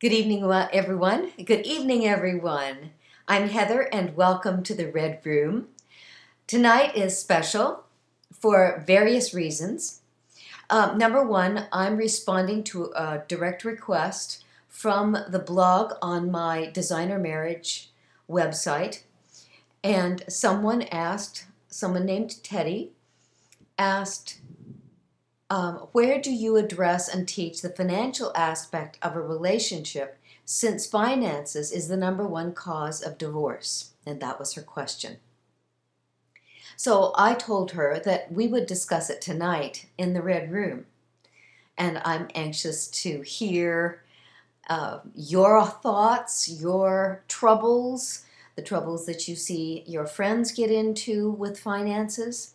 Good evening, everyone. Good evening, everyone. I'm Heather, and welcome to the Red Room. Tonight is special for various reasons. Number one, I'm responding to a direct request from the blog on my designer marriage website, and someone named Teddye asked, where do you address and teach the financial aspect of a relationship since finances is the number one cause of divorce? And that was her question. So I told her that we would discuss it tonight in the Red Room. And I'm anxious to hear your thoughts, your troubles, the troubles that you see your friends get into with finances.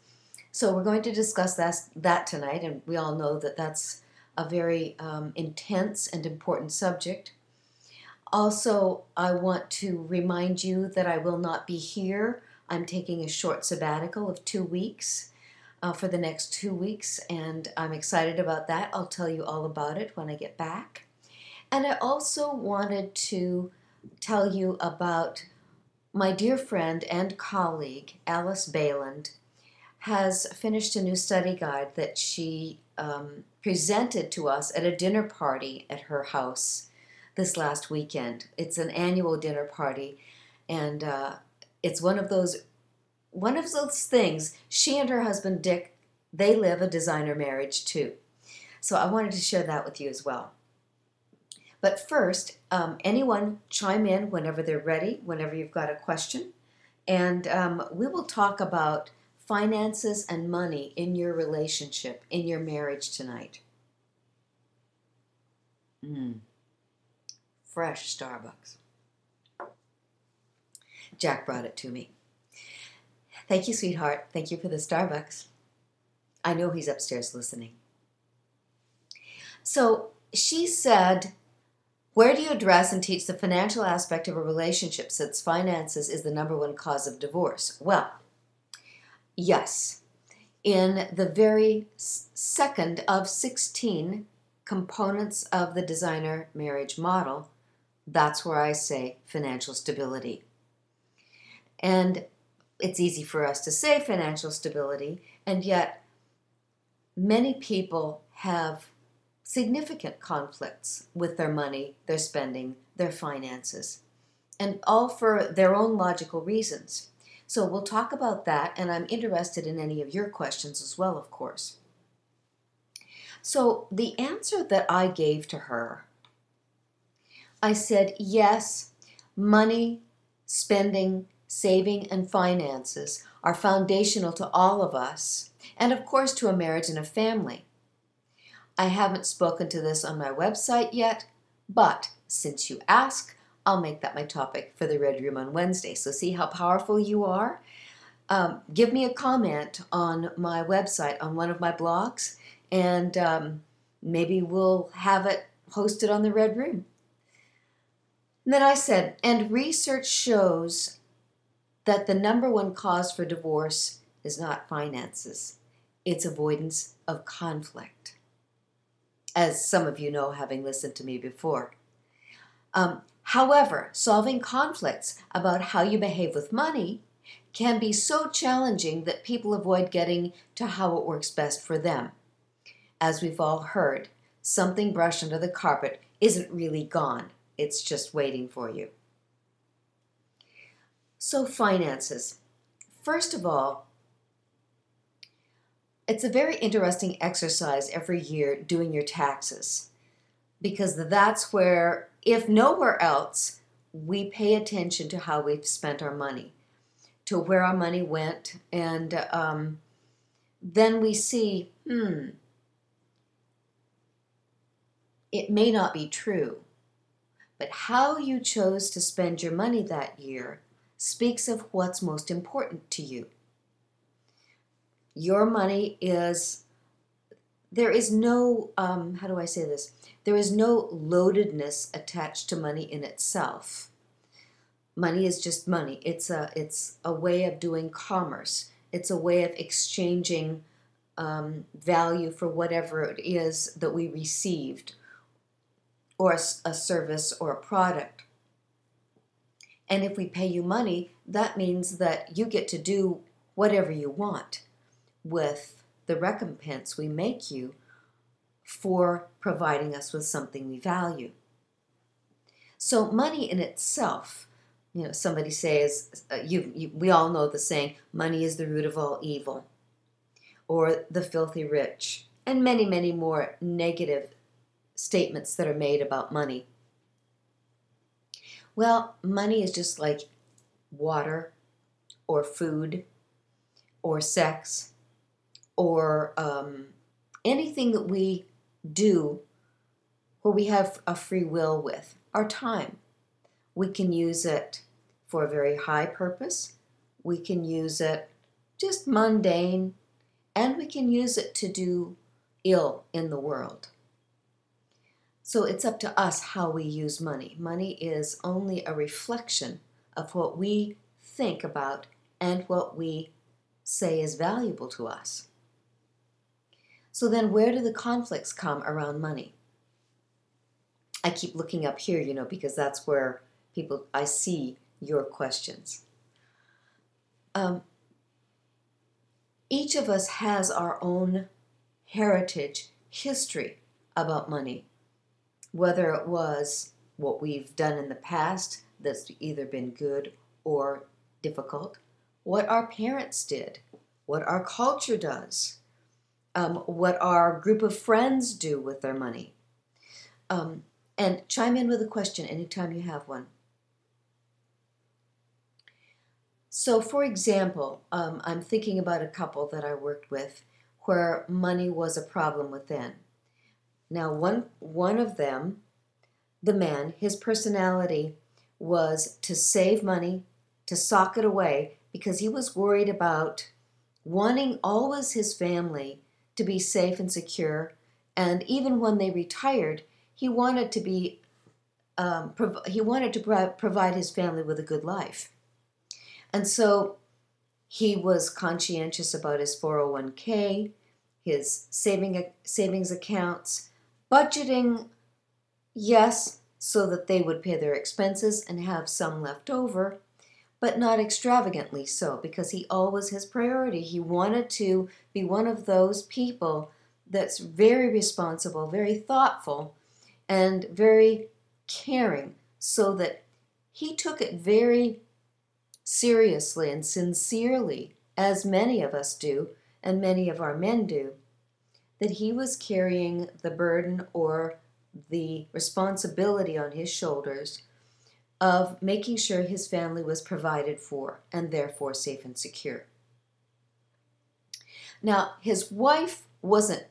So we're going to discuss that tonight, and we all know that that's a very intense and important subject. Also, I want to remind you that I will not be here. I'm taking a short sabbatical of 2 weeks for the next 2 weeks, and I'm excited about that. I'll tell you all about it when I get back. And I also wanted to tell you about my dear friend and colleague, Alice Baland, has finished a new study guide that she presented to us at a dinner party at her house this last weekend. It's an annual dinner party, and it's one of those things. She and her husband Dick, they live a designer marriage too. So I wanted to share that with you as well. But first, anyone chime in whenever they're ready, whenever you've got a question, and we will talk about finances and money in your relationship, in your marriage tonight. Fresh Starbucks. Jack brought it to me. Thank you, sweetheart. Thank you for the Starbucks. I know he's upstairs listening. So she said, where do you address and teach the financial aspect of a relationship since finances is the number one cause of divorce? Well, yes. In the very second of 16 components of the designer marriage model, that's where I say financial stability. And it's easy for us to say financial stability, and yet many people have significant conflicts with their money, their spending, their finances, and all for their own logical reasons. So we'll talk about that, and I'm interested in any of your questions as well, of course. So the answer that I gave to her, I said, yes, money, spending, saving, and finances are foundational to all of us, and of course to a marriage and a family. I haven't spoken to this on my website yet, but since you ask, I'll make that my topic for the Red Room on Wednesday. So see how powerful you are? Give me a comment on my website, on one of my blogs, and maybe we'll have it hosted on the Red Room. And then I said, and research shows that the number one cause for divorce is not finances. It's avoidance of conflict, as some of you know, having listened to me before. However, solving conflicts about how you behave with money can be so challenging that people avoid getting to how it works best for them. As we've all heard, something brushed under the carpet isn't really gone. It's just waiting for you. So finances. First of all, it's a very interesting exercise every year doing your taxes, because that's where, if nowhere else, we pay attention to how we've spent our money, to where our money went, and then we see, it may not be true, but how you chose to spend your money that year speaks of what's most important to you. Your money is, there is no, how do I say this? There is no loadedness attached to money in itself. Money is just money. It's a way of doing commerce. It's a way of exchanging value for whatever it is that we received or a service or a product. And if we pay you money, that means that you get to do whatever you want with the recompense we make you for providing us with something we value. So money in itself, somebody says, we all know the saying, money is the root of all evil, or the filthy rich, and many, many more negative statements that are made about money. Well, money is just like water or food or sex or anything that we do where we have a free will with. Our time. We can use it for a very high purpose. We can use it just mundane, and we can use it to do ill in the world. So it's up to us how we use money. Money is only a reflection of what we think about and what we say is valuable to us. So then where do the conflicts come around money? I keep looking up here, because that's where I see your questions. Each of us has our own heritage, history about money, whether it was what we've done in the past that's either been good or difficult, what our parents did, what our culture does, what our group of friends do with their money. And chime in with a question anytime you have one. So, for example, I'm thinking about a couple that I worked with where money was a problem within. Now, one of them, the man, his personality was to save money, to sock it away, because he was worried about wanting always his family to be safe and secure. And even when they retired, he wanted to provide his family with a good life. And so he was conscientious about his 401k, his savings accounts, budgeting, yes, so that they would pay their expenses and have some left over, but not extravagantly so, because he always his priority. He wanted to be one of those people that's very responsible, very thoughtful, and very caring, so that he took it very seriously and sincerely, as many of us do, and many of our men do, that he was carrying the burden or the responsibility on his shoulders of making sure his family was provided for and therefore safe and secure. Now, his wife wasn't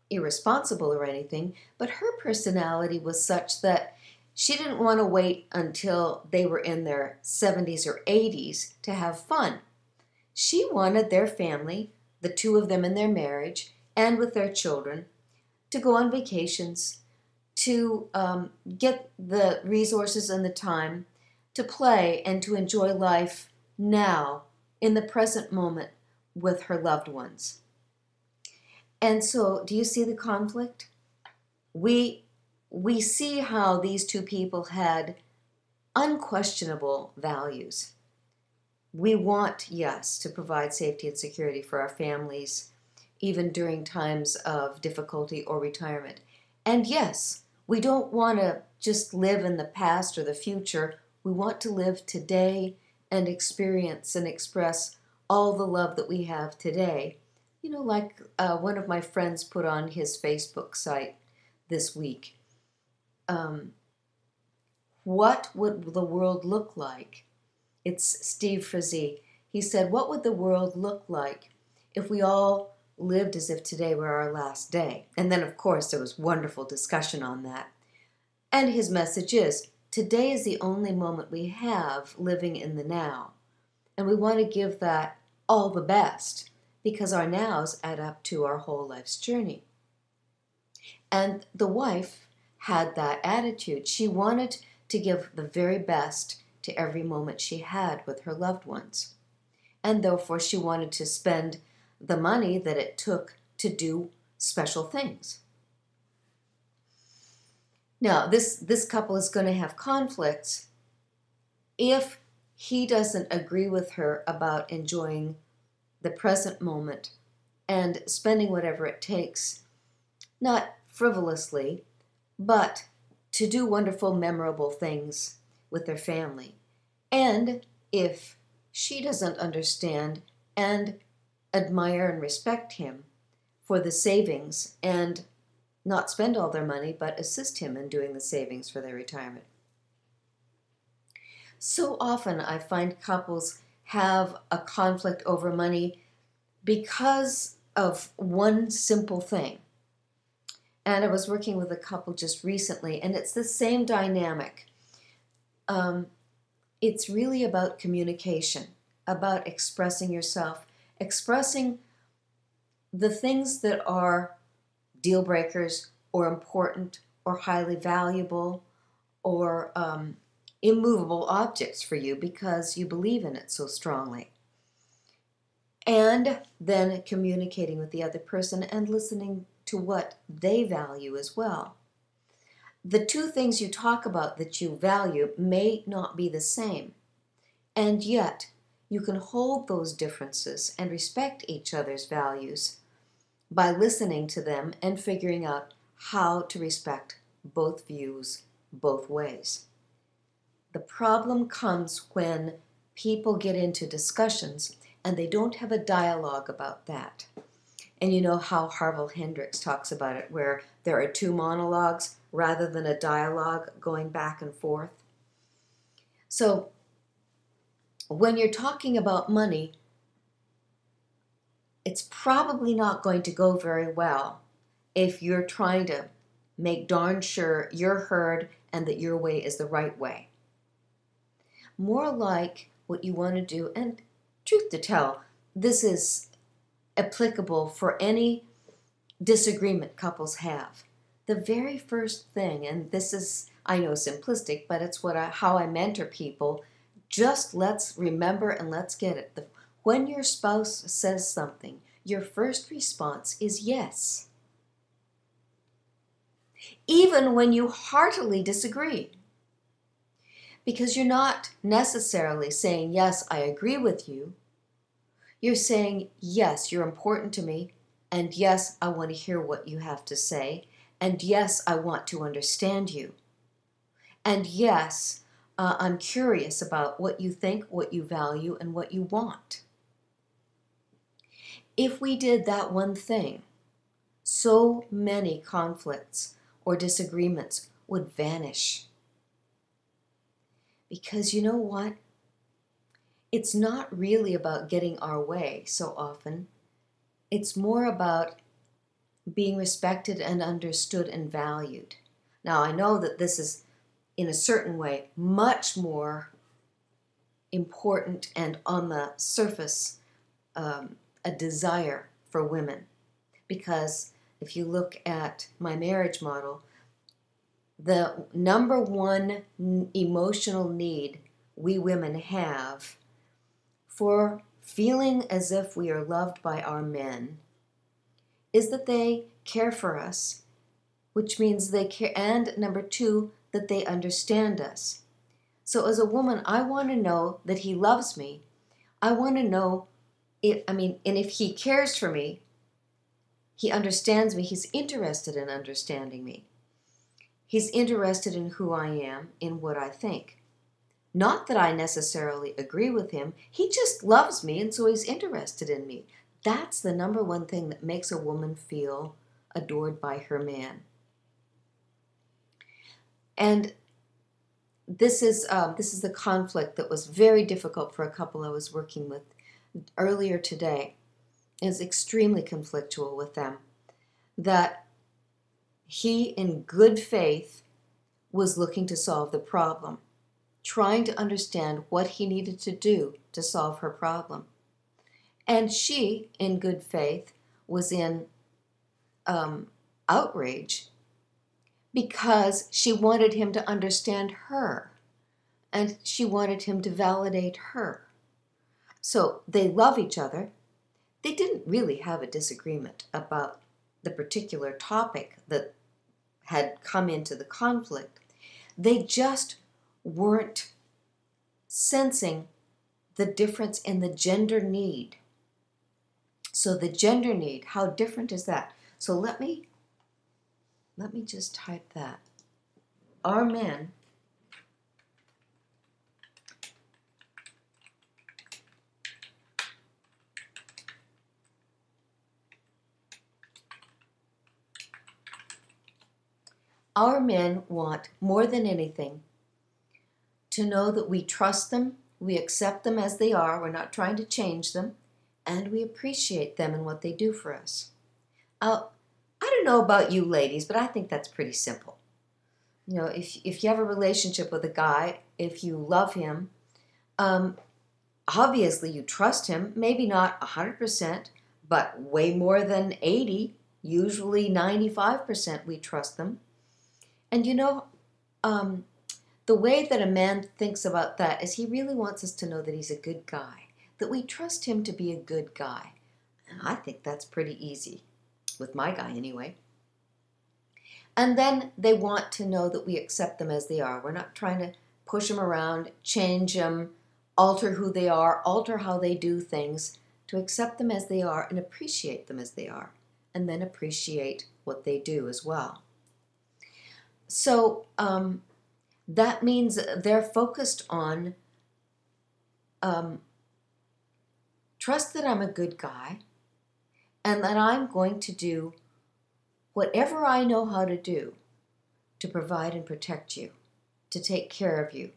irresponsible or anything, but her personality was such that she didn't want to wait until they were in their 70s or 80s to have fun. She wanted their family, the two of them in their marriage, and with their children, to go on vacations, to get the resources and the time to play and to enjoy life now, in the present moment, with her loved ones. And so, do you see the conflict? We see how these two people had unquestionable values. We want, yes, to provide safety and security for our families, even during times of difficulty or retirement. And yes, we don't want to just live in the past or the future. We want to live today and experience and express all the love that we have today. Like one of my friends put on his Facebook site this week. What would the world look like? It's Steve Frizzy. He said, what would the world look like if we all lived as if today were our last day? And then, of course, there was wonderful discussion on that. And his message is, today is the only moment we have living in the now. And we want to give that all the best, because our nows add up to our whole life's journey. And the wife had that attitude. She wanted to give the very best to every moment she had with her loved ones. And therefore, she wanted to spend the money that it took to do special things. Now, this couple is going to have conflicts if he doesn't agree with her about enjoying the present moment and spending whatever it takes, not frivolously, but to do wonderful, memorable things with their family. And if she doesn't understand and admire and respect him for the savings and not spend all their money, but assist him in doing the savings for their retirement. So often I find couples have a conflict over money because of one simple thing. And I was working with a couple just recently, and it's the same dynamic. It's really about communication, about expressing yourself, expressing the things that are deal breakers or important or highly valuable or immovable objects for you because you believe in it so strongly. And then communicating with the other person and listening to what they value as well. The two things you talk about that you value may not be the same, and yet you can hold those differences and respect each other's values by listening to them and figuring out how to respect both views both ways. The problem comes when people get into discussions and they don't have a dialogue about that. And you know how Harville Hendricks talks about it, where there are two monologues rather than a dialogue going back and forth. So when you're talking about money, it's probably not going to go very well if you're trying to make darn sure you're heard and that your way is the right way. More like what you want to do, and truth to tell, this is applicable for any disagreement couples have. The very first thing, and this is, I know, simplistic, but it's how I mentor people, just let's remember and let's get it. When your spouse says something, your first response is yes. Even when you heartily disagree. Because you're not necessarily saying, yes, I agree with you. You're saying, yes, you're important to me, and yes, I want to hear what you have to say, and yes, I want to understand you. And yes, I'm curious about what you think, what you value, and what you want. If we did that one thing, so many conflicts or disagreements would vanish. Because you know what? It's not really about getting our way so often. It's more about being respected and understood and valued. Now, I know that this is, in a certain way, much more important and on the surface a desire for women. Because if you look at my marriage model, the number one emotional need we women have for feeling as if we are loved by our men is that they care for us, which means they care, and number two, that they understand us. So as a woman, I want to know that he loves me. I want to know and if he cares for me, he understands me, he's interested in understanding me. He's interested in who I am, in what I think. Not that I necessarily agree with him. He just loves me, and so he's interested in me. That's the number one thing that makes a woman feel adored by her man. And this is the conflict that was very difficult for a couple I was working with earlier today. It's extremely conflictual with them. That he, in good faith, was looking to solve the problem, trying to understand what he needed to do to solve her problem. And she, in good faith, was in outrage because she wanted him to understand her and she wanted him to validate her. So they love each other. They didn't really have a disagreement about the particular topic that had come into the conflict, they just weren't sensing the difference in the gender need. So the gender need, how different is that? So let me just type that. Our men want more than anything to know that we trust them, we accept them as they are, we're not trying to change them, and we appreciate them and what they do for us. I don't know about you ladies, but I think that's pretty simple. You know, if you have a relationship with a guy, if you love him, obviously you trust him, maybe not 100%, but way more than 80, usually 95% we trust them. And you know, the way that a man thinks about that is he really wants us to know that he's a good guy, that we trust him to be a good guy. And I think that's pretty easy, with my guy anyway. And then they want to know that we accept them as they are. We're not trying to push them around, change them, alter who they are, alter how they do things, to accept them as they are and appreciate them as they are, and then appreciate what they do as well. So that means they're focused on trust that I'm a good guy and that I'm going to do whatever I know how to do to provide and protect you, to take care of you.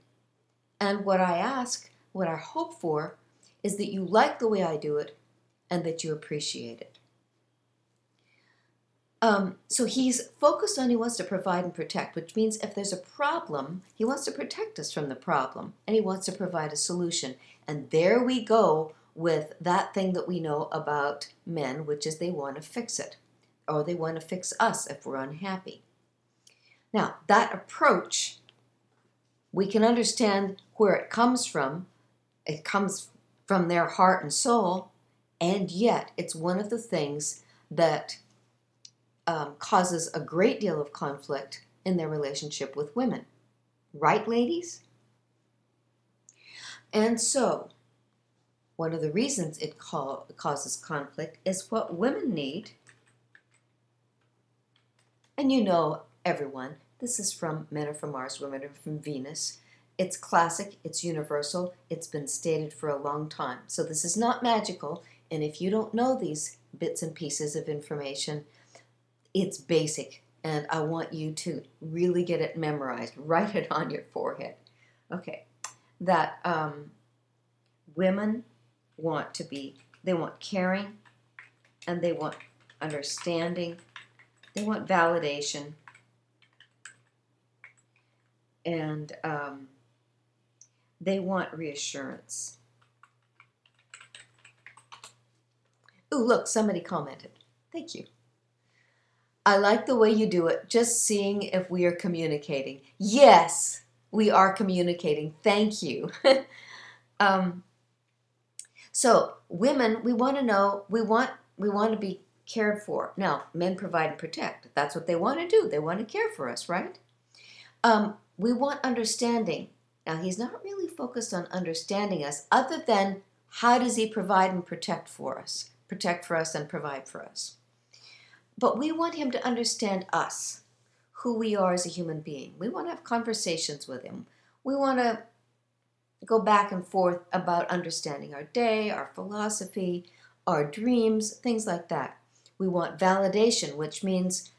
And what I ask, what I hope for, is that you like the way I do it and that you appreciate it. So he's focused on, he wants to provide and protect, which means if there's a problem, he wants to protect us from the problem and he wants to provide a solution. And there we go with that thing that we know about men, which is they want to fix it, or they want to fix us if we're unhappy. Now, that approach, we can understand where it comes from. It comes from their heart and soul, and yet it's one of the things that causes a great deal of conflict in their relationship with women. Right, ladies? And so, one of the reasons it causes conflict is what women need. And you know, everyone, this is from Men Are From Mars, Women Are From Venus. It's classic, it's universal, it's been stated for a long time. So this is not magical, and if you don't know these bits and pieces of information, it's basic, and I want you to really get it memorized. Write it on your forehead. Okay, that women want to be, they want caring, and they want understanding, they want validation, and they want reassurance. Ooh, look, somebody commented. Thank you. I like the way you do it, just seeing if we are communicating. Yes, we are communicating. Thank you. So women, we want to know, we want to be cared for. Now, men provide and protect. That's what they want to do. They want to care for us, right? We want understanding. Now, he's not really focused on understanding us, other than how does he provide and protect for us and provide for us. But we want him to understand us, who we are as a human being. We want to have conversations with him. We want to go back and forth about understanding our day, our philosophy, our dreams, things like that. We want validation, which means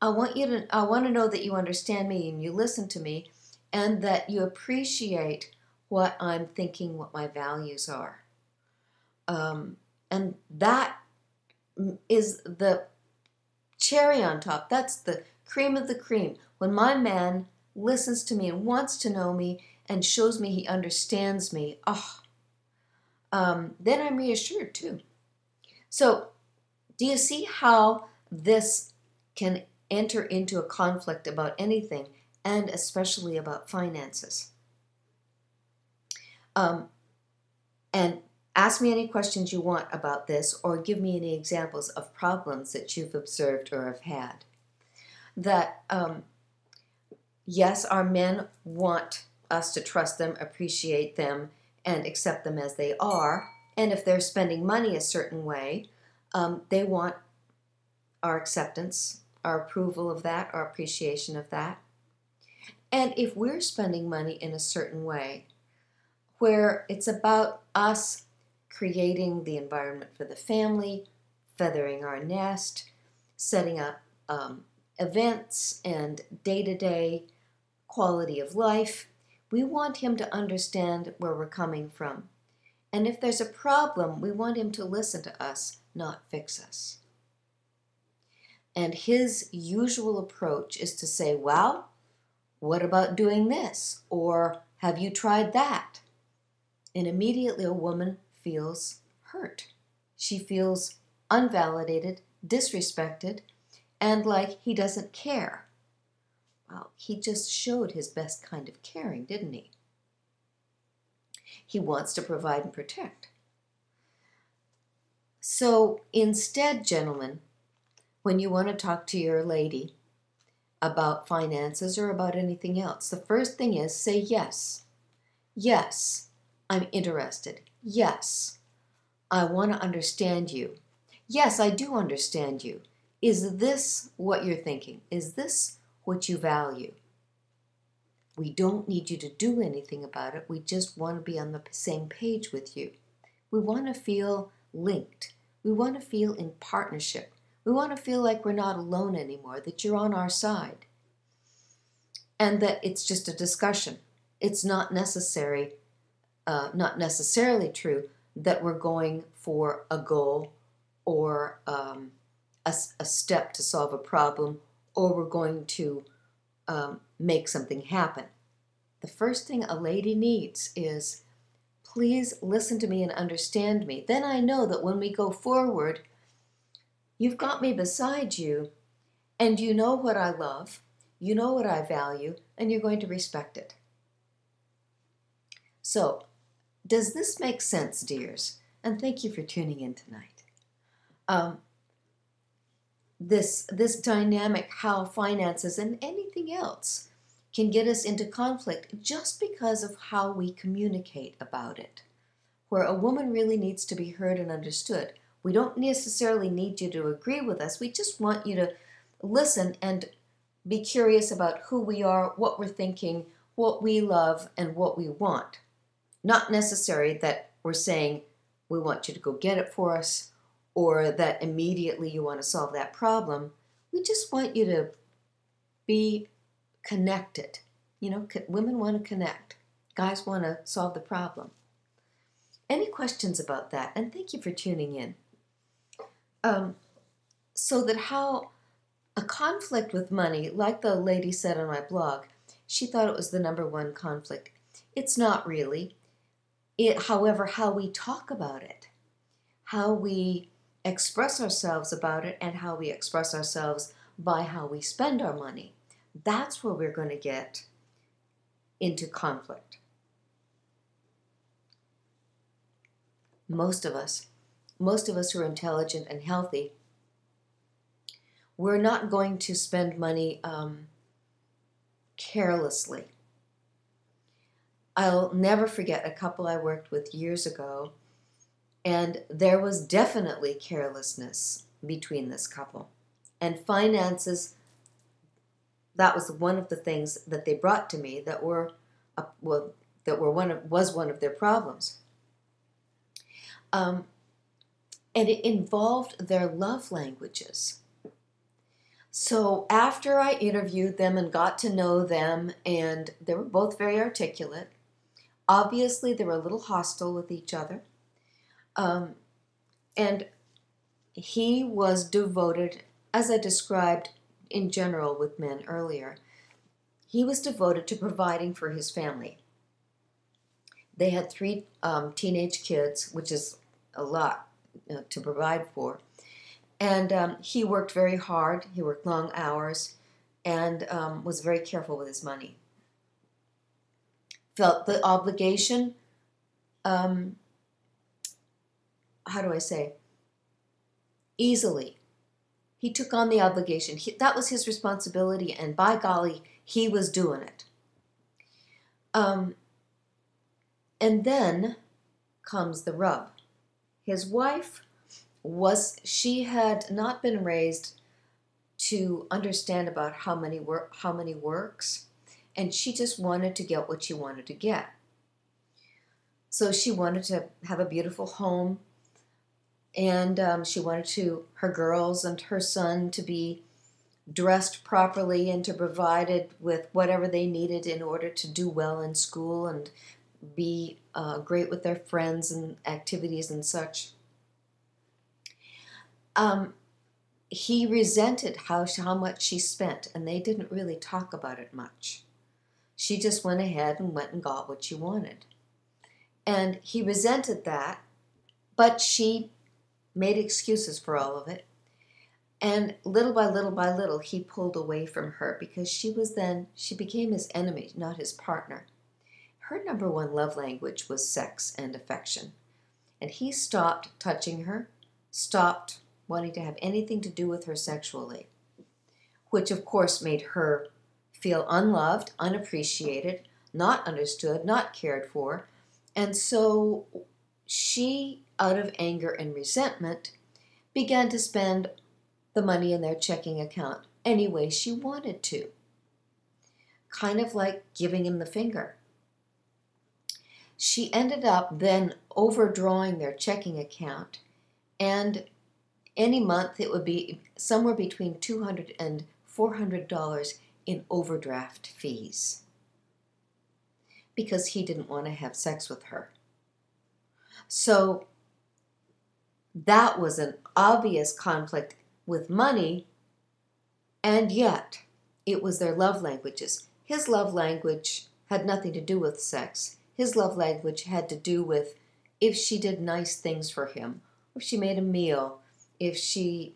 I want to know that you understand me and you listen to me and that you appreciate what I'm thinking, what my values are. And that is the cherry on top. That's the cream of the cream. When my man listens to me and wants to know me and shows me he understands me, then I'm reassured too. So do you see how this can enter into a conflict about anything, and especially about finances? And ask me any questions you want about this, or give me any examples of problems that you've observed or have had. that yes, our men want us to trust them, appreciate them, and accept them as they are. And if they're spending money a certain way, they want our acceptance, our approval of that, our appreciation of that. And if we're spending money in a certain way, where it's about us creating the environment for the family, feathering our nest, setting up events and day-to-day quality of life, we want him to understand where we're coming from. And if there's a problem, we want him to listen to us, not fix us. And his usual approach is to say, well, what about doing this? Or have you tried that? And immediately a woman feels hurt. She feels unvalidated, disrespected, and like he doesn't care. Well, he just showed his best kind of caring, didn't he? He wants to provide and protect. So instead, gentlemen, when you want to talk to your lady about finances or about anything else, the first thing is say yes. Yes, I'm interested. Yes, I want to understand you. Yes, I do understand you. Is this what you're thinking? Is this what you value? We don't need you to do anything about it. We just want to be on the same page with you. We want to feel linked. We want to feel in partnership. We want to feel like we're not alone anymore, that you're on our side, and that it's just a discussion. It's not necessarily true that we're going for a goal or a step to solve a problem, or we're going to make something happen. The first thing a lady needs is, please listen to me and understand me. Then I know that when we go forward, you've got me beside you, and you know what I love, you know what I value, and you're going to respect it. So, does this make sense, dears? And thank you for tuning in tonight. This dynamic, how finances and anything else can get us into conflict just because of how we communicate about it. Where a woman really needs to be heard and understood. We don't necessarily need you to agree with us. We just want you to listen and be curious about who we are, what we're thinking, what we love, and what we want. Not necessary that we're saying we want you to go get it for us, or that immediately you want to solve that problem. We just want you to be connected. You know, women want to connect. Guys want to solve the problem. Any questions about that? And thank you for tuning in. So that how a conflict with money, like the lady said on my blog, she thought it was the number one conflict. It's not really. However, how we talk about it, how we express ourselves about it, and how we express ourselves by how we spend our money, that's where we're going to get into conflict. Most of us who are intelligent and healthy, we're not going to spend money carelessly. I'll never forget a couple I worked with years ago, and there was definitely carelessness between this couple. And finances, that was one of the things that they brought to me that was one of their problems. And it involved their love languages. So after I interviewed them and got to know them, and they were both very articulate, obviously they were a little hostile with each other. And he was devoted, as I described in general with men earlier, he was devoted to providing for his family. They had 3 teenage kids, which is a lot to provide for. And he worked very hard. He worked long hours and was very careful with his money. Felt the obligation, easily. He took on the obligation. That was his responsibility, and by golly, he was doing it. And then comes the rub. His wife she had not been raised to understand about how money works, and she just wanted to get what she wanted to get. So she wanted to have a beautiful home, and she wanted her girls and her son to be dressed properly and to provided with whatever they needed in order to do well in school and be great with their friends and activities and such. He resented how much she spent, and they didn't really talk about it much. She just went ahead and went and got what she wanted. And he resented that, but she made excuses for all of it. And little by little by little, he pulled away from her because she became his enemy, not his partner. Her number one love language was sex and affection. And he stopped touching her, stopped wanting to have anything to do with her sexually, which of course made her feel unloved, unappreciated, not understood, not cared for. And so she, out of anger and resentment, began to spend the money in their checking account any way she wanted to. Kind of like giving him the finger. She ended up then overdrawing their checking account, and any month it would be somewhere between $200 and $400 in overdraft fees because he didn't want to have sex with her. So that was an obvious conflict with money, and yet it was their love languages. His love language had nothing to do with sex. His love language had to do with if she did nice things for him, if she made a meal, if she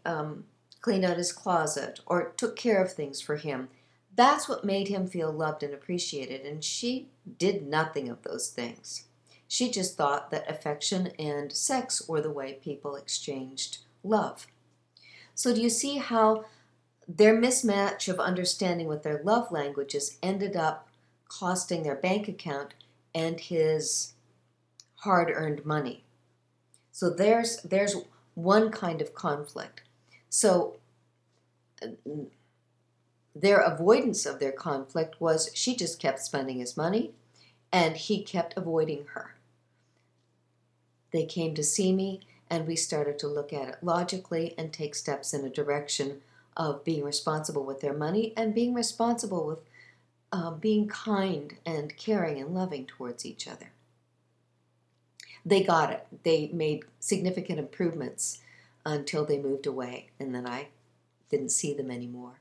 cleaned out his closet or took care of things for him. That's what made him feel loved and appreciated, and she did nothing of those things. She just thought that affection and sex were the way people exchanged love. So do you see how their mismatch of understanding what their love languages ended up costing their bank account and his hard-earned money? So there's one kind of conflict. So their avoidance of their conflict was she just kept spending his money and he kept avoiding her. They came to see me and we started to look at it logically and take steps in a direction of being responsible with their money and being responsible with being kind and caring and loving towards each other. They got it. They made significant improvements until they moved away, and then I didn't see them anymore.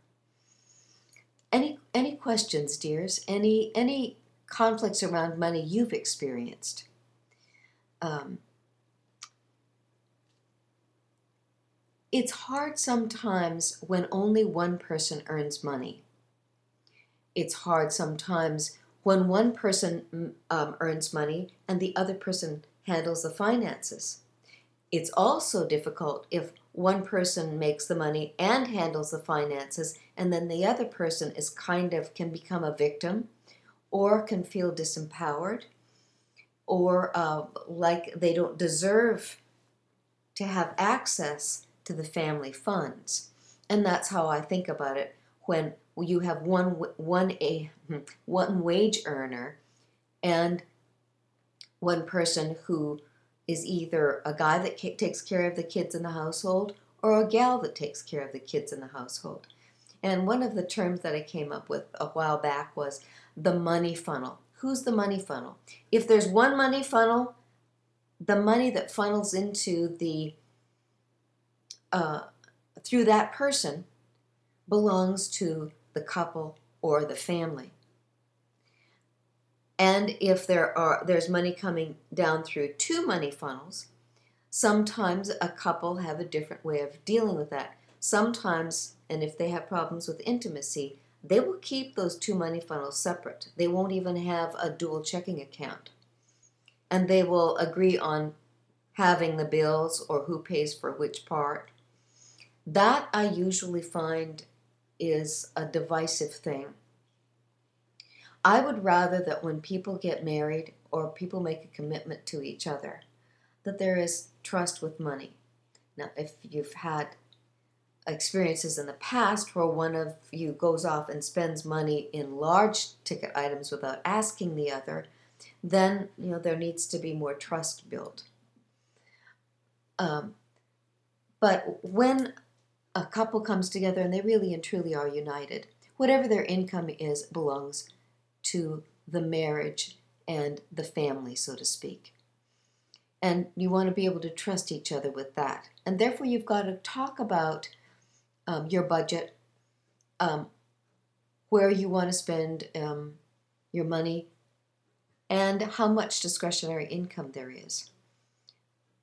Any questions, dears? Any conflicts around money you've experienced? It's hard sometimes when only one person earns money. It's hard sometimes when one person earns money and the other person handles the finances. It's also difficult if one person makes the money and handles the finances, and then the other person is can become a victim, or can feel disempowered, or like they don't deserve to have access to the family funds. And that's how I think about it when you have one wage earner and one person who is either a guy that takes care of the kids in the household or a gal that takes care of the kids in the household. And one of the terms that I came up with a while back was the money funnel. Who's the money funnel? If there's one money funnel, the money that funnels into through that person belongs to the couple or the family. And if there's money coming down through two money funnels, sometimes a couple have a different way of dealing with that. Sometimes, and if they have problems with intimacy, they will keep those two money funnels separate. They won't even have a dual checking account. And they will agree on having the bills or who pays for which part. That I usually find is a divisive thing. I would rather that when people get married or people make a commitment to each other, that there is trust with money. Now, if you've had experiences in the past where one of you goes off and spends money in large ticket items without asking the other, then there needs to be more trust built. But when a couple comes together and they really and truly are united, whatever their income is belongs to the marriage and the family, so to speak. And you want to be able to trust each other with that. And therefore, you've got to talk about your budget, where you want to spend your money, and how much discretionary income there is.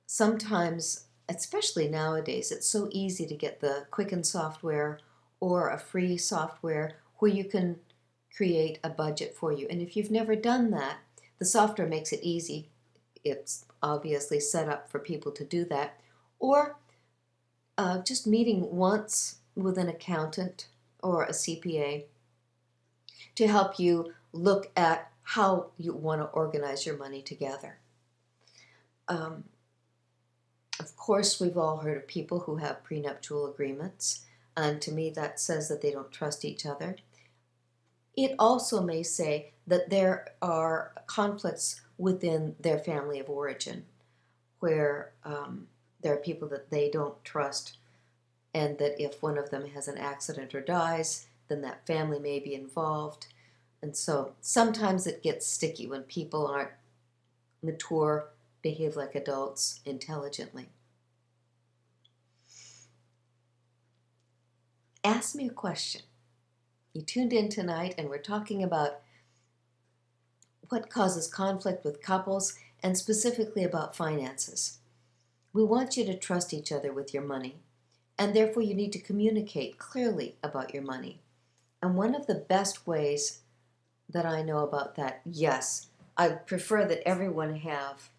Sometimes, especially nowadays, it's so easy to get the Quicken software or a free software where you can create a budget for you. And if you've never done that, the software makes it easy. It's obviously set up for people to do that. Or just meeting once with an accountant or a CPA to help you look at how you want to organize your money together. Of course, we've all heard of people who have prenuptial agreements, and to me that says that they don't trust each other. It also may say that there are conflicts within their family of origin, where there are people that they don't trust, and that if one of them has an accident or dies, then that family may be involved. And so sometimes it gets sticky when people aren't mature, behave like adults intelligently. Ask me a question. You tuned in tonight and we're talking about what causes conflict with couples and specifically about finances. We want you to trust each other with your money, and therefore you need to communicate clearly about your money. And one of the best ways that I know about that, yes, I prefer that everyone have,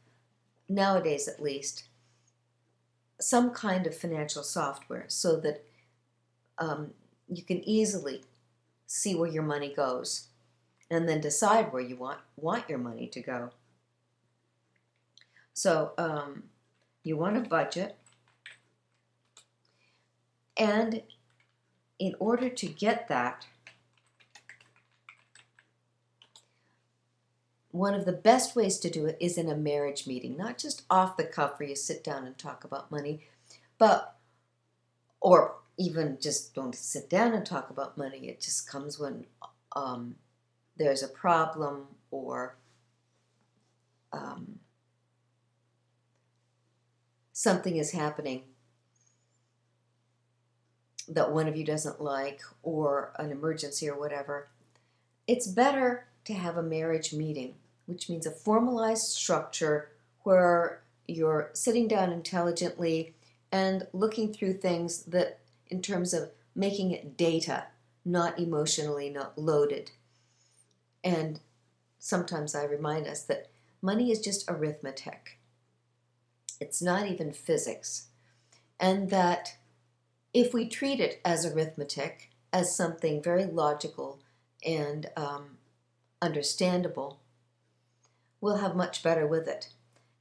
nowadays at least, some kind of financial software so that you can easily see where your money goes and then decide where you want your money to go. So you want a budget, and in order to get that, one of the best ways to do it is in a marriage meeting, not just off the cuff where you sit down and talk about money, or even just don't sit down and talk about money. It just comes when there's a problem or something is happening that one of you doesn't like, or an emergency or whatever. It's better to have a marriage meeting, which means a formalized structure where you're sitting down intelligently and looking through things that, in terms of making it data, not emotionally not loaded. And sometimes I remind us that money is just arithmetic. It's not even physics. And that if we treat it as arithmetic, as something very logical and understandable, we'll have much better with it.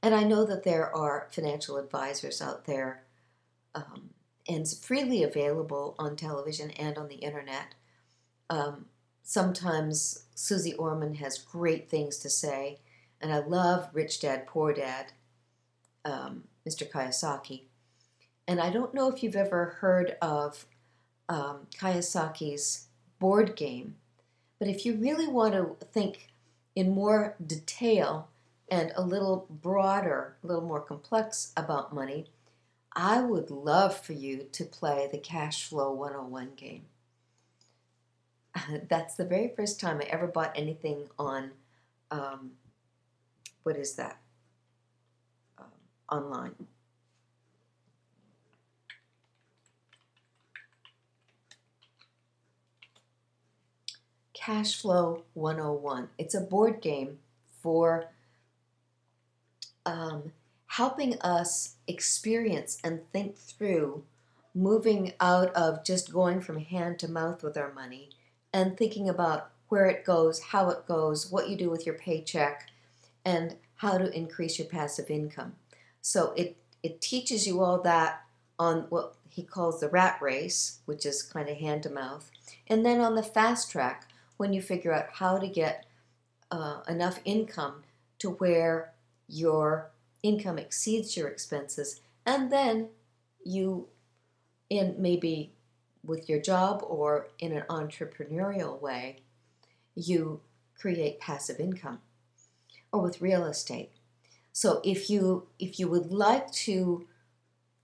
And I know that there are financial advisors out there and freely available on television and on the internet. Sometimes Susie Orman has great things to say, and I love Rich Dad, Poor Dad, Mr. Kiyosaki's. And I don't know if you've ever heard of Kiyosaki's board game, but if you really want to think in more detail and a little broader, a little more complex about money, I would love for you to play the Cashflow 101 game. That's the very first time I ever bought anything on, what is that? Online. Cashflow 101. It's a board game for helping us experience and think through moving out of just going from hand to mouth with our money and thinking about where it goes, how it goes, what you do with your paycheck, and how to increase your passive income. So it teaches you all that on what he calls the rat race, which is kind of hand to mouth, and then on the fast track, when you figure out how to get enough income to where your income exceeds your expenses, and then you, in maybe with your job or in an entrepreneurial way, you create passive income, or with real estate. So if you would like to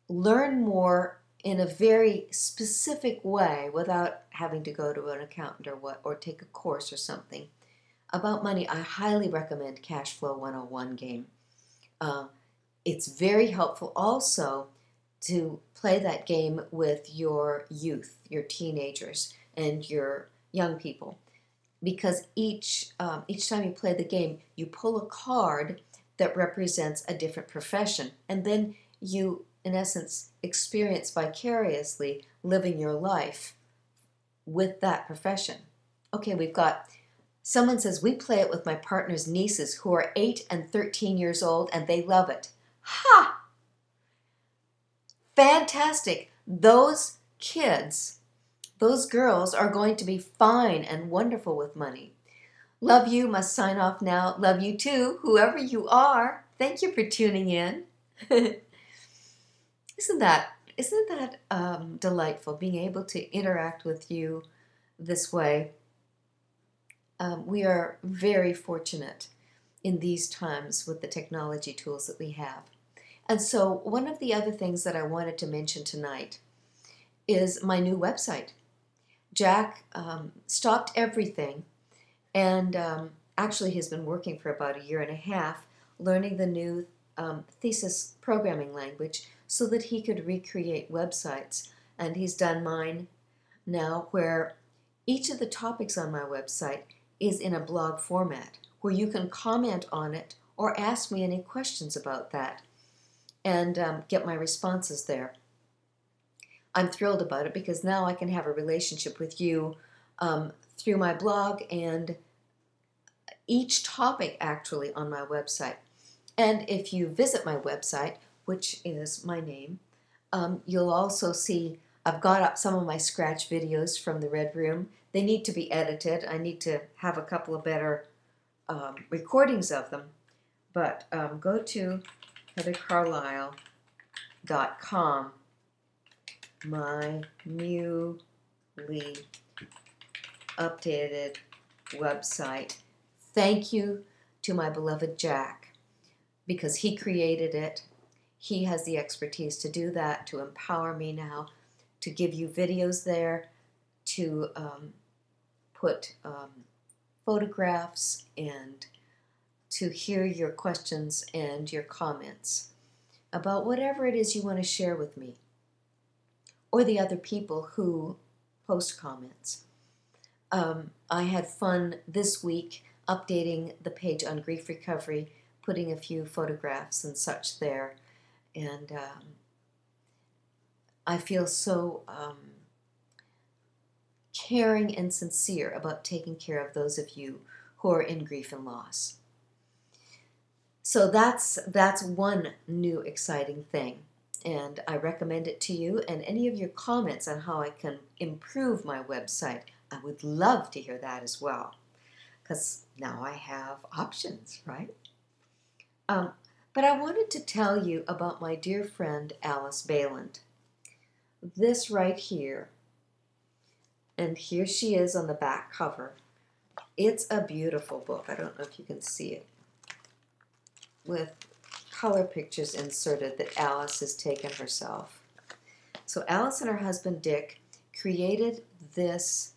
learn more in a very specific way without having to go to an accountant or take a course or something about money, I highly recommend Cashflow 101 game. It's very helpful also to play that game with your youth, your teenagers, and your young people, because each time you play the game, you pull a card that represents a different profession, and then you, in essence, experience vicariously living your life with that profession. Okay, we've got, someone says, we play it with my partner's nieces who are 8 and 13 years old, and they love it. Ha! Fantastic. Those kids, those girls are going to be fine and wonderful with money. Love you, must sign off now. Love you too, whoever you are. Thank you for tuning in. Isn't that delightful, being able to interact with you this way? We are very fortunate in these times with the technology tools that we have. And so one of the other things that I wanted to mention tonight is my new website. Jack stopped everything and actually has been working for about 1.5 years learning the new thesis programming language so that he could recreate websites. And he's done mine now, where each of the topics on my website is in a blog format where you can comment on it or ask me any questions about that and get my responses there. I'm thrilled about it because now I can have a relationship with you through my blog and each topic actually on my website. And if you visit my website, which is my name, you'll also see I've got up some of my scratch videos from the Red Room. They need to be edited. I need to have a couple of better recordings of them. But go to heathercarlisle.com, my newly updated website. Thank you to my beloved Jack, because he created it. He has the expertise to do that, to empower me now, to give you videos there, to put photographs, and to hear your questions and your comments about whatever it is you want to share with me or the other people who post comments. I had fun this week updating the page on grief recovery, putting a few photographs and such there, and I feel so caring and sincere about taking care of those of you who are in grief and loss. So that's one new exciting thing, and I recommend it to you. And any of your comments on how I can improve my website, I would love to hear that as well, because now I have options, right? But I wanted to tell you about my dear friend Alice Baland. This right here, and here she is on the back cover. It's a beautiful book. I don't know if you can see it, with color pictures inserted that Alice has taken herself. So Alice and her husband Dick created this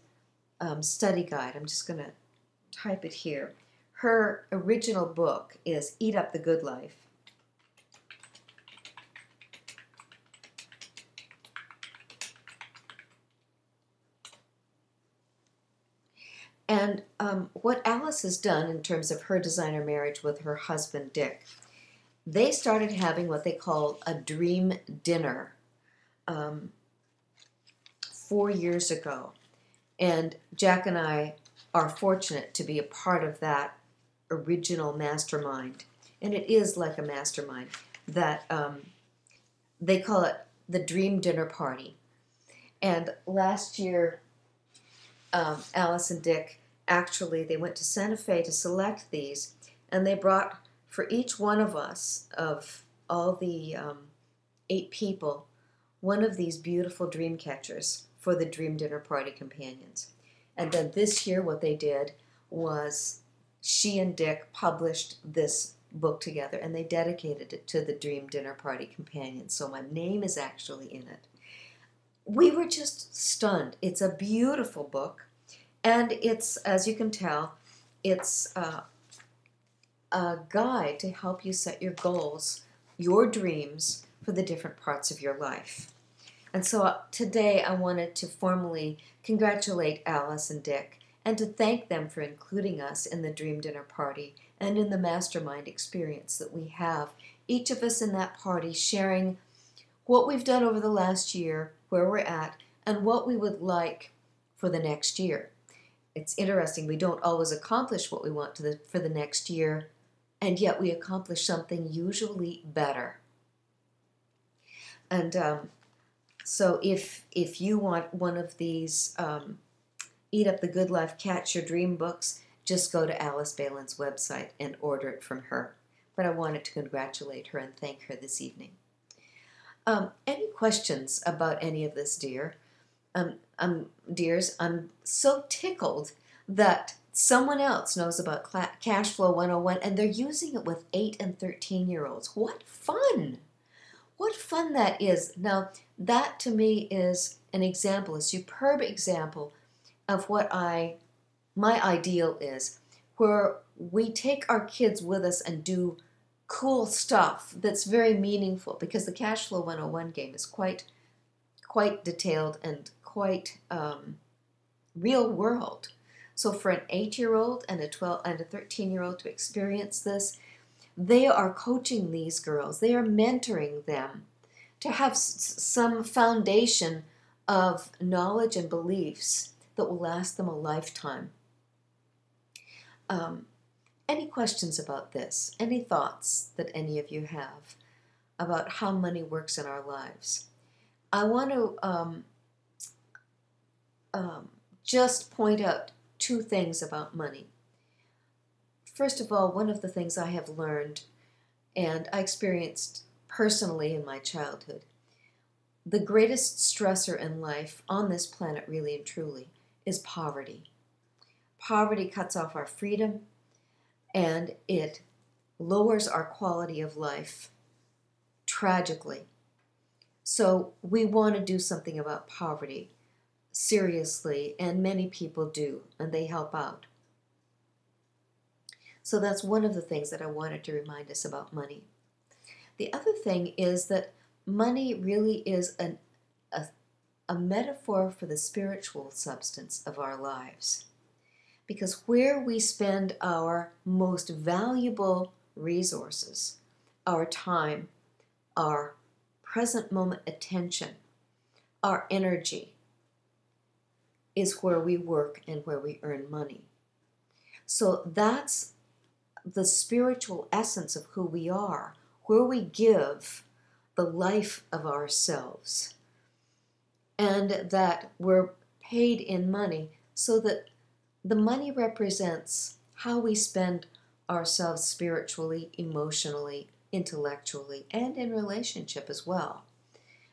study guide. I'm just going to type it here. Her original book is Eat Up the Good Life. And what Alice has done in terms of her designer marriage with her husband Dick, they started having what they call a dream dinner 4 years ago. And Jack and I are fortunate to be a part of that original mastermind. And it is like a mastermind that they call it the Dream Dinner Party. And last year, Alice and Dick, actually, they went to Santa Fe to select these, and they brought for each one of us, of all the 8 people, one of these beautiful dream catchers for the Dream Dinner Party companions. And then this year what they did was she and Dick published this book together, and they dedicated it to the Dream Dinner Party companions. So my name is actually in it. We were just stunned. It's a beautiful book, and it's, as you can tell, it's a guide to help you set your goals, your dreams for the different parts of your life. And so today I wanted to formally congratulate Alice and Dick and to thank them for including us in the Dream Dinner Party and in the mastermind experience that we have. Each of us in that party sharing what we've done over the last year, where we're at, and what we would like for the next year. It's interesting, we don't always accomplish what we want for the next year, and yet we accomplish something usually better. And so if you want one of these Eat Up the Good Life, Catch Your Dream books, just go to Alice Baland's website and order it from her. But I wanted to congratulate her and thank her this evening. Any questions about any of this, dears? I'm so tickled that someone else knows about Cashflow 101 and they're using it with 8 and 13-year-olds. What fun! What fun that is. Now, that to me is an example, a superb example of what my ideal is, where we take our kids with us and do cool stuff that's very meaningful, because the Cashflow 101 game is quite detailed and quite real world. So for an 8-year-old and a 12 and a 13-year-old to experience this, they are coaching these girls, they are mentoring them to have some foundation of knowledge and beliefs that will last them a lifetime. Any questions about this? Any thoughts that any of you have about how money works in our lives? I want to just point out 2 things about money. First of all, one of the things I have learned, and I experienced personally in my childhood, the greatest stressor in life on this planet, really and truly, is poverty. Poverty cuts off our freedom, and it lowers our quality of life tragically. So we want to do something about poverty seriously, and many people do, and they help out. So that's one of the things that I wanted to remind us about money. The other thing is that money really is a metaphor for the spiritual substance of our lives. Because where we spend our most valuable resources, our time, our present moment attention, our energy, is where we work and where we earn money. So that's the spiritual essence of who we are, where we give the life of ourselves, and that we're paid in money so that the money represents how we spend ourselves spiritually, emotionally, intellectually, and in relationship as well.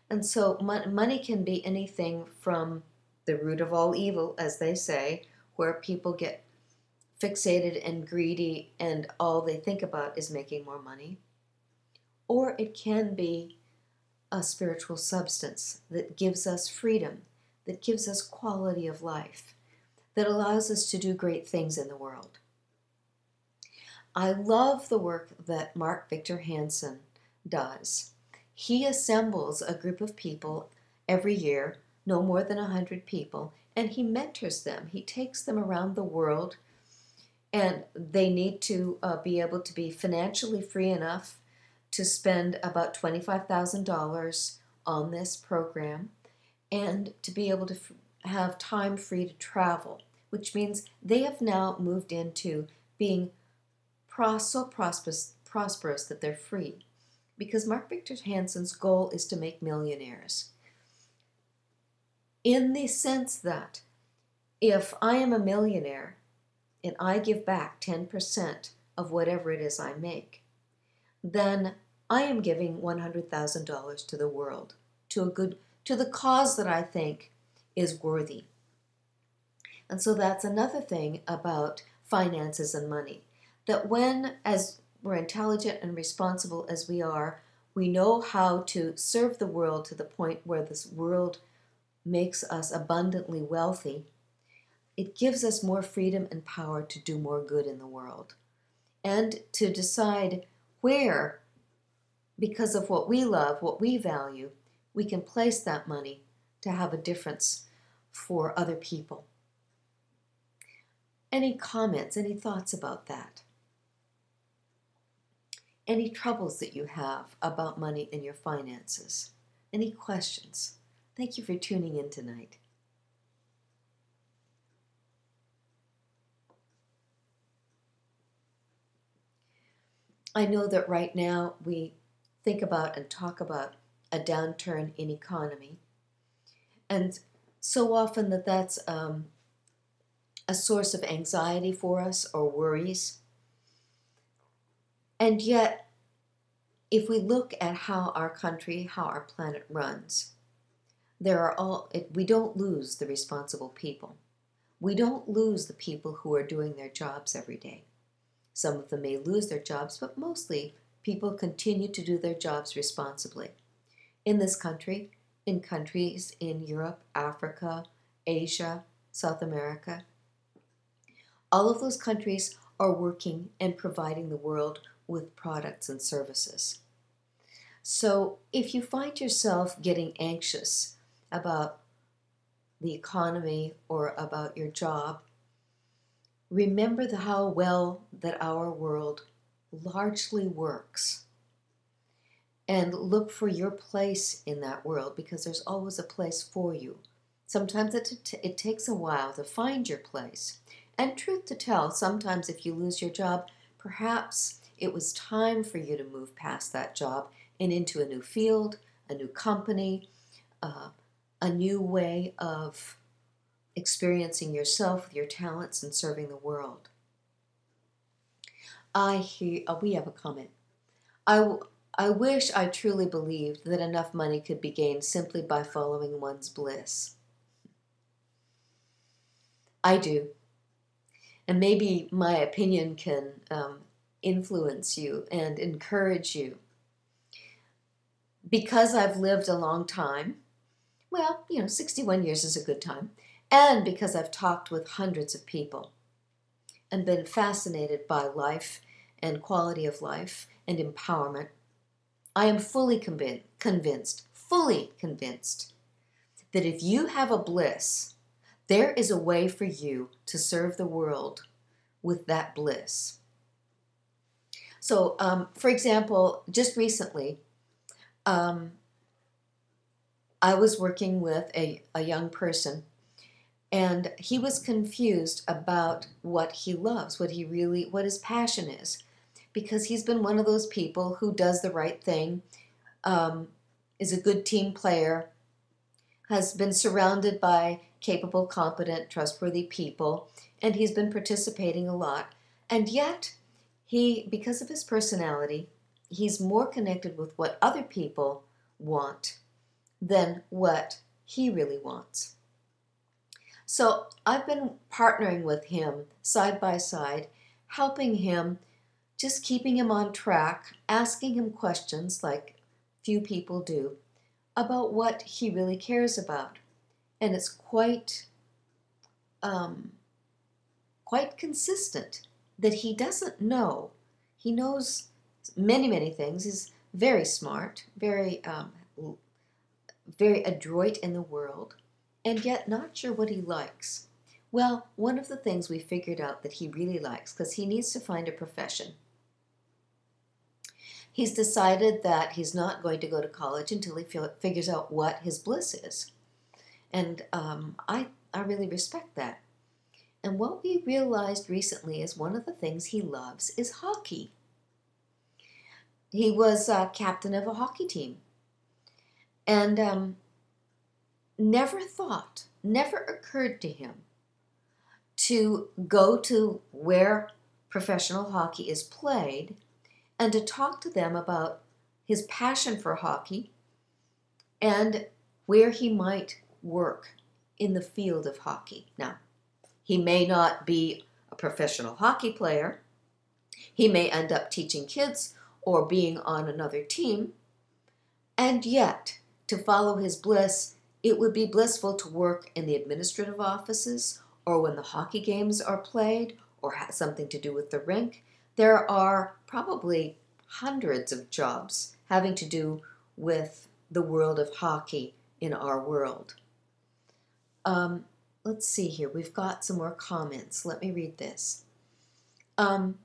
And so money can be anything from the root of all evil, as they say, where people get fixated and greedy and all they think about is making more money. Or it can be a spiritual substance that gives us freedom, that gives us quality of life, that allows us to do great things in the world. I love the work that Mark Victor Hansen does. He assembles a group of people every year, no more than 100 people, and he mentors them. He takes them around the world, and they need to be able to be financially free enough to spend about $25,000 on this program. and to be able to have time free to travel, which means they have now moved into being so prosperous that they're free. Because Mark Victor Hansen's goal is to make millionaires. In the sense that if I am a millionaire and I give back 10% of whatever it is I make, then I am giving $100,000 to the world, to the cause that I think is worthy. And so that's another thing about finances and money, that when, as we're intelligent and responsible as we are, we know how to serve the world to the point where this world makes us abundantly wealthy, it gives us more freedom and power to do more good in the world and to decide where, because of what we love, what we value, we can place that money to have a difference for other people. Any comments, any thoughts about that? Any troubles that you have about money and your finances? Any questions? Thank you for tuning in tonight. I know that right now we think about and talk about a downturn in economy, and so often that's a source of anxiety for us or worries. And yet, if we look at how our country, how our planet runs, we don't lose the responsible people. We don't lose the people who are doing their jobs every day. Some of them may lose their jobs, but mostly people continue to do their jobs responsibly. In this country, in countries in Europe, Africa, Asia, South America, all of those countries are working and providing the world with products and services. So if you find yourself getting anxious about the economy or about your job, remember how well that our world largely works. And look for your place in that world, because there's always a place for you. Sometimes it takes a while to find your place. And truth to tell, sometimes if you lose your job, perhaps it was time for you to move past that job and into a new field, a new company, a new way of experiencing yourself with your talents and serving the world. We have a comment. I wish I truly believed that enough money could be gained simply by following one's bliss. I do. And maybe my opinion can influence you and encourage you. Because I've lived a long time, 61 years is a good time, and because I've talked with hundreds of people and been fascinated by life and quality of life and empowerment, I am fully convinced that if you have a bliss, there is a way for you to serve the world with that bliss. So, for example, just recently, I was working with a young person, and he was confused about what he loves, what his passion is, because he's been one of those people who does the right thing, is a good team player, has been surrounded by capable, competent, trustworthy people, and he's been participating a lot. And yet, because of his personality, he's more connected with what other people want than what he really wants. So I've been partnering with him side by side, helping him, just keeping him on track, asking him questions like few people do about what he really cares about. And it's quite consistent that he doesn't know. He knows many, many things. He's very smart, very adroit in the world, and yet not sure what he likes. Well, one of the things we figured out that he really likes, because he needs to find a profession, he's decided that he's not going to go to college until he figures out what his bliss is. And I really respect that. And what we realized recently is one of the things he loves is hockey. He was captain of a hockey team. And never occurred to him to go to where professional hockey is played and to talk to them about his passion for hockey and where he might work in the field of hockey. Now, he may not be a professional hockey player. He may end up teaching kids or being on another team. And yet, to follow his bliss, it would be blissful to work in the administrative offices or when the hockey games are played or has something to do with the rink. There are probably hundreds of jobs having to do with the world of hockey in our world. Let's see here. We've got some more comments. Let me read this. I'm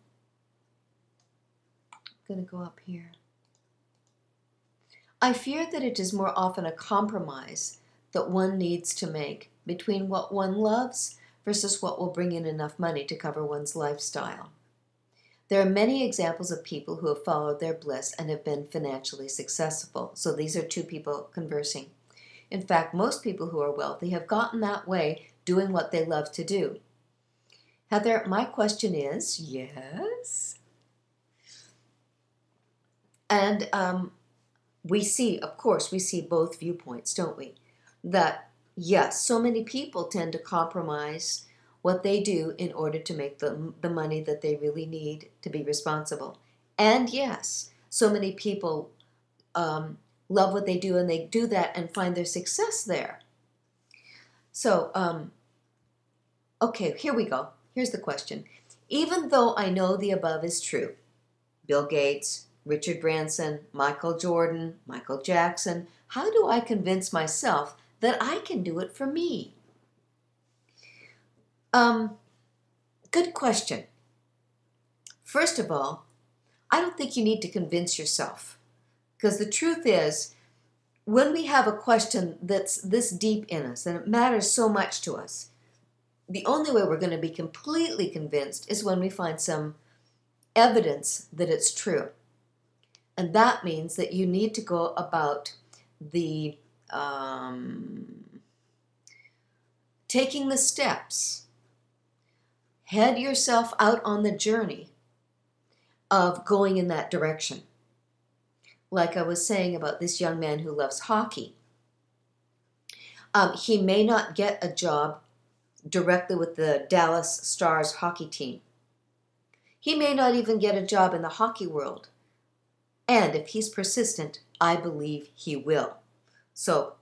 going to go up here. I fear that it is more often a compromise that one needs to make between what one loves versus what will bring in enough money to cover one's lifestyle. There are many examples of people who have followed their bliss and have been financially successful. So these are two people conversing. In fact, most people who are wealthy have gotten that way doing what they love to do. Heather, my question is, yes? And we see both viewpoints, don't we? That, yes, so many people tend to compromise what they do in order to make the money that they really need to be responsible. And yes, so many people love what they do and they do that and find their success there. So, okay, here we go. Here's the question. Even though I know the above is true, Bill Gates, Richard Branson, Michael Jordan, Michael Jackson, how do I convince myself that I can do it for me? Good question. First of all, I don't think you need to convince yourself, because the truth is, when we have a question that's this deep in us and it matters so much to us, the only way we're going to be completely convinced is when we find some evidence that it's true. And that means that you need to go about the taking the steps, head yourself out on the journey of going in that direction. Like I was saying about this young man who loves hockey. He may not get a job directly with the Dallas Stars hockey team. He may not even get a job in the hockey world. And if he's persistent, I believe he will. So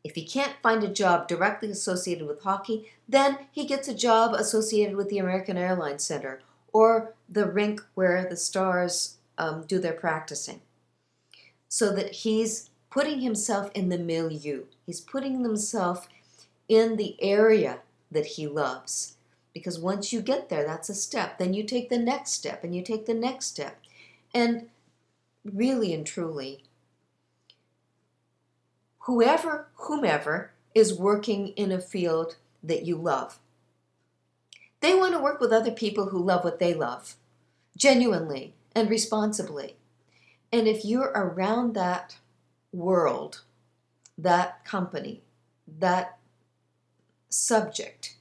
if he can't find a job directly associated with hockey, then he gets a job associated with the American Airlines Center or the rink where the Stars do their practicing. So that he's putting himself in the milieu. He's putting himself in the area that he loves. Because once you get there, that's a step. Then you take the next step, and you take the next step. And really and truly, whomever is working in a field that you love, they want to work with other people who love what they love, genuinely and responsibly. And if you're around that world, that company, that subject,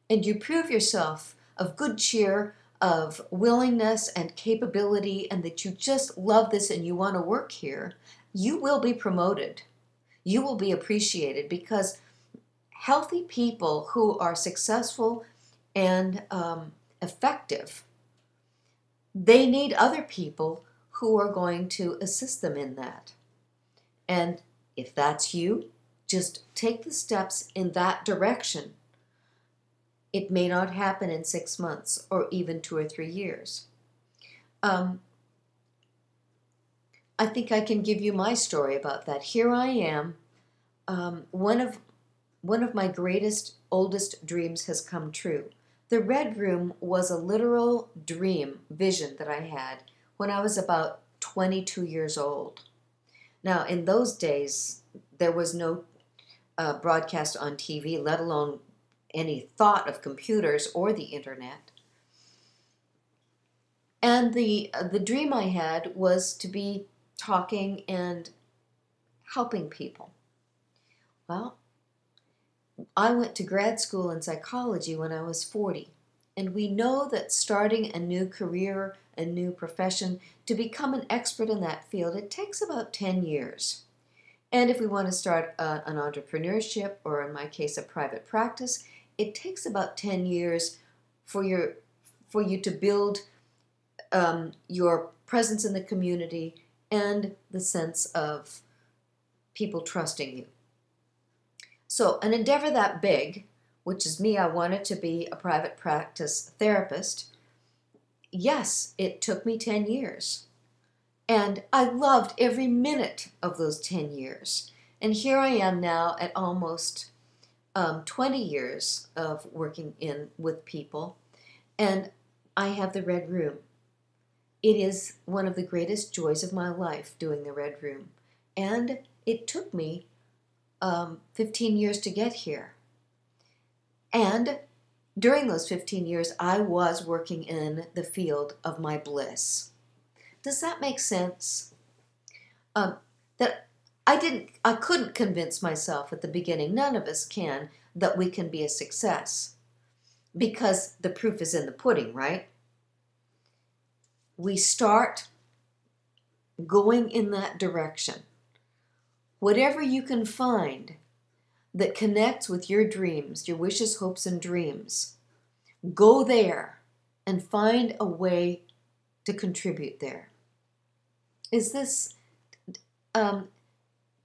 and you prove yourself of good cheer, of willingness and capability, and that you just love this and you want to work here, you will be promoted. You will be appreciated, because healthy people who are successful and effective, they need other people who are going to assist them in that. And if that's you, just take the steps in that direction. It may not happen in 6 months or even 2 or 3 years. I think I can give you my story about that. Here I am. One of my greatest, oldest dreams has come true. The Red Room was a literal dream, vision that I had when I was about 22 years old. Now, in those days, there was no broadcast on TV, let alone any thought of computers or the internet. And the dream I had was to be talking and helping people. Well, I went to grad school in psychology when I was 40. And we know that starting a new career, a new profession, to become an expert in that field, it takes about 10 years. And if we want to start an entrepreneurship, or in my case, a private practice, it takes about 10 years for you to build your presence in the community and the sense of people trusting you. So an endeavor that big, which is me, I wanted to be a private practice therapist. Yes, it took me 10 years. And I loved every minute of those 10 years. And here I am now at almost 20 years of working with people. And I have the Red Room. It is one of the greatest joys of my life, doing the Red Room. And it took me 15 years to get here. And during those 15 years, I was working in the field of my bliss. Does that make sense? That I couldn't convince myself at the beginning, none of us can, that we can be a success. Because the proof is in the pudding, right? We start going in that direction. Whatever you can find that connects with your dreams, your wishes, hopes, and dreams, go there and find a way to contribute there. Is this, can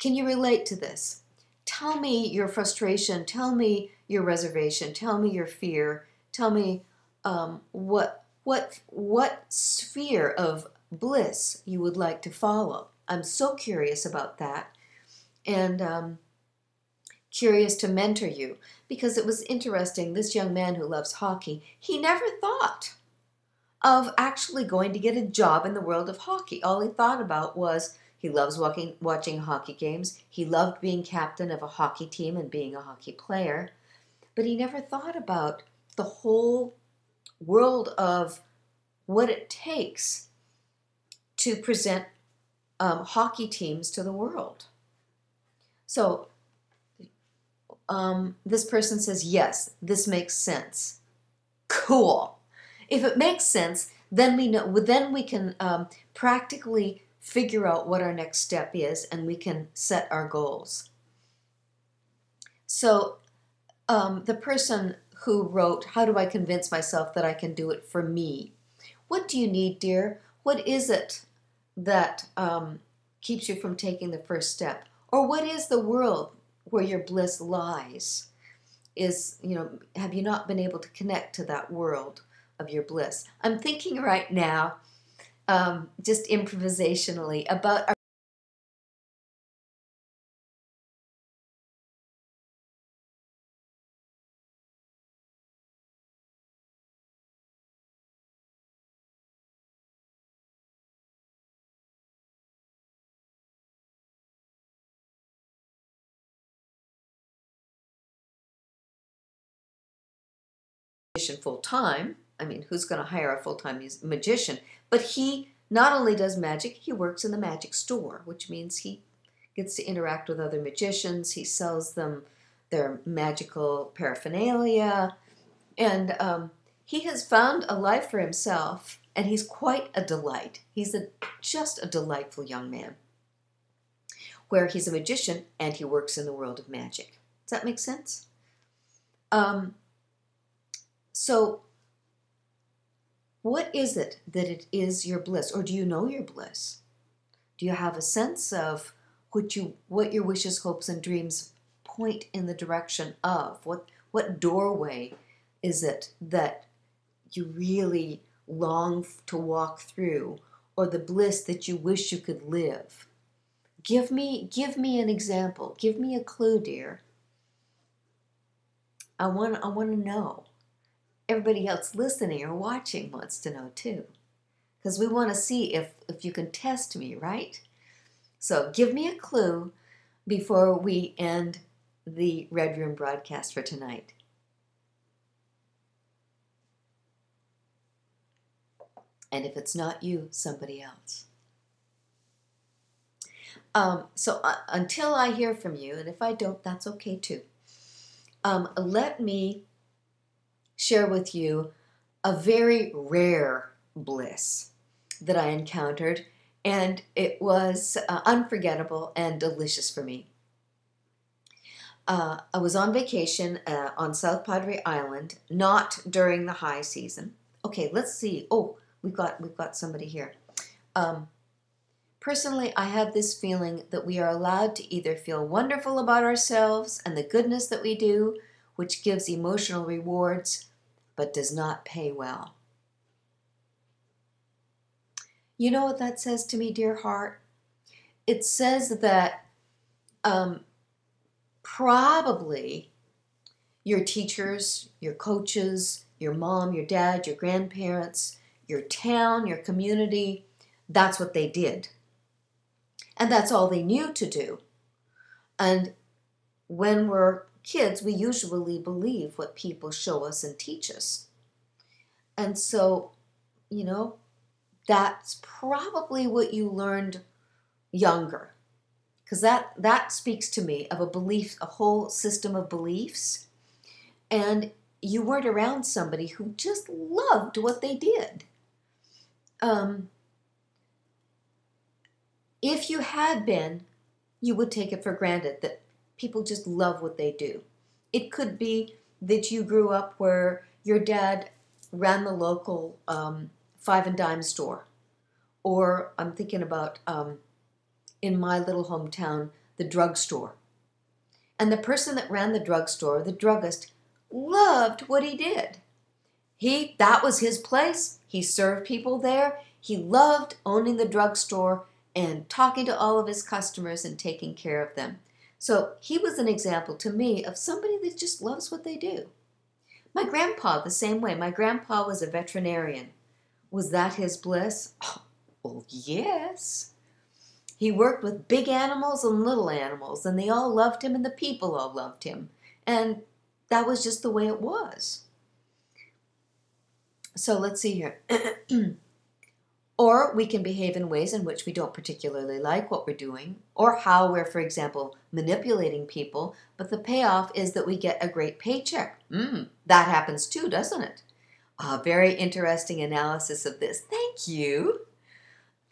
you relate to this? Tell me your frustration, tell me your reservation, tell me your fear, tell me what sphere of bliss you would like to follow. I'm so curious about that, and curious to mentor you, because it was interesting. This young man who loves hockey, he never thought of actually going to get a job in the world of hockey. All he thought about was he loves watching hockey games. He loved being captain of a hockey team and being a hockey player, but he never thought about the whole world of what it takes to present hockey teams to the world. So this person says, yes, this makes sense. Cool. If it makes sense, then we know. Then we can practically figure out what our next step is, and we can set our goals. So the person who wrote, "How do I convince myself that I can do it for me?" What do you need, dear? What is it that keeps you from taking the first step? Or what is the world where your bliss lies? Have you not been able to connect to that world of your bliss? I'm thinking right now, just improvisationally, about our magician full time. I mean, who's going to hire a full-time magician? But he not only does magic, he works in the magic store, which means he gets to interact with other magicians. He sells them their magical paraphernalia, and he has found a life for himself, and he's quite a delight. He's just a delightful young man, where he's a magician and he works in the world of magic. Does that make sense? So what is it that it is your bliss? Or do you know your bliss? Do you have a sense of what your wishes, hopes, and dreams point in the direction of? What doorway is it that you really long to walk through, or the bliss that you wish you could live? Give me an example. Give me a clue, dear. I want to know. Everybody else listening or watching wants to know too, because we want to see if you can test me, right? So give me a clue before we end the Red Room broadcast for tonight. And if it's not you, somebody else. Until I hear from you, and if I don't, that's okay too. Let me share with you a very rare bliss that I encountered, and it was unforgettable and delicious for me. I was on vacation on South Padre Island, not during the high season. Okay, let's see. Oh, we've got somebody here. Personally, I have this feeling that we are allowed to either feel wonderful about ourselves and the goodness that we do, which gives emotional rewards, but does not pay well. You know what that says to me, dear heart? It says that probably your teachers, your coaches, your mom, your dad, your grandparents, your town, your community, that's what they did. And that's all they knew to do. And when we're kids, we usually believe what people show us and teach us. And so, you know, that's probably what you learned younger. Because that speaks to me of a belief, a whole system of beliefs. And you weren't around somebody who just loved what they did. If you had been, you would take it for granted that people just love what they do. It could be that you grew up where your dad ran the local 5 and dime store. Or I'm thinking about, in my little hometown, the drugstore. And the person that ran the drugstore, the druggist, loved what he did. That was his place. He served people there. He loved owning the drugstore and talking to all of his customers and taking care of them. So he was an example to me of somebody that just loves what they do. My grandpa, the same way. My grandpa was a veterinarian. Was that his bliss? Oh, well, yes. He worked with big animals and little animals, and they all loved him, and the people all loved him. And that was just the way it was. So let's see here. Or we can behave in ways in which we don't particularly like what we're doing, or how we're, for example, manipulating people, but the payoff is that we get a great paycheck. That happens too, doesn't it? A very interesting analysis of this. Thank you.